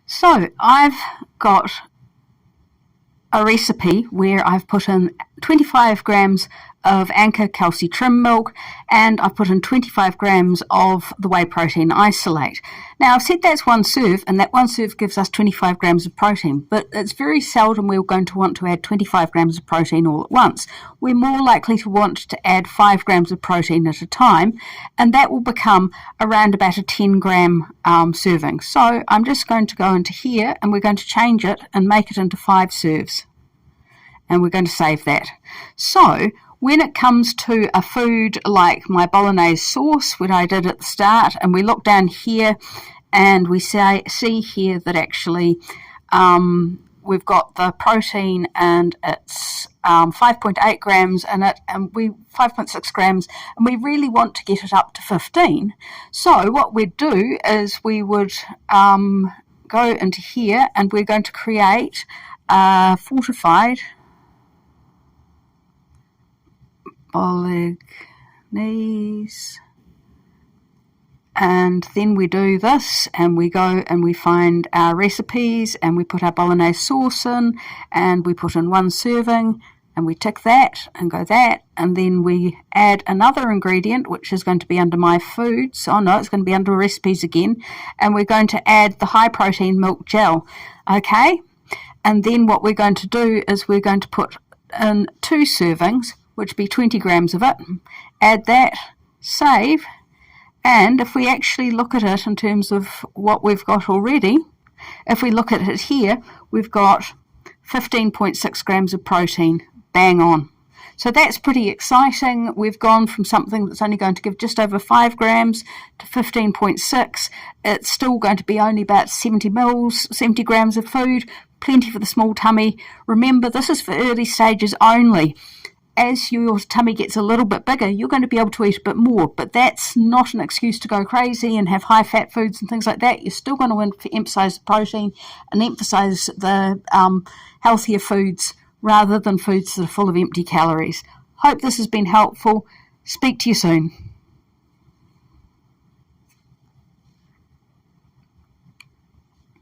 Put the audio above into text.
So I've got a recipe where I've put in 25 grams of Anchor Calci trim milk, and I've put in 25 grams of the whey protein isolate. Now I've said that's one serve, and that one serve gives us 25 grams of protein, but it's very seldom we're going to want to add 25 grams of protein all at once. We're more likely to want to add 5 grams of protein at a time, and that will become around about a 10 gram serving. So I'm just going to go into here, and we're going to change it and make it into 5 serves, and we're going to save that. So when it comes to a food like my bolognese sauce, what I did at the start, and we look down here and we see here that actually we've got the protein and it's 5.8 grams in it, and 5.6 grams, and we really want to get it up to 15. So what we'd do is we would go into here, and we're going to create a fortified bolognese, and then we do this, and we go and we find our recipes, and we put our bolognese sauce in, and we put in 1 serving, and we tick that and go that, and then we add another ingredient which is going to be under my foods. Oh no, it's going to be under recipes again, and we're going to add the high protein milk gel. Okay, and then what we're going to do is we're going to put in 2 servings, which would be 20 grams of it, add that, save, and if we actually look at it in terms of what we've got already, if we look at it here, we've got 15.6 grams of protein, bang on. So that's pretty exciting. We've gone from something that's only going to give just over 5 grams to 15.6. It's still going to be only about 70 grams of food, plenty for the small tummy. Remember, this is for early stages only. As your tummy gets a little bit bigger, you're going to be able to eat a bit more, but that's not an excuse to go crazy and have high-fat foods and things like that. You're still going to emphasize the protein and emphasize the healthier foods rather than foods that are full of empty calories. Hope this has been helpful. Speak to you soon.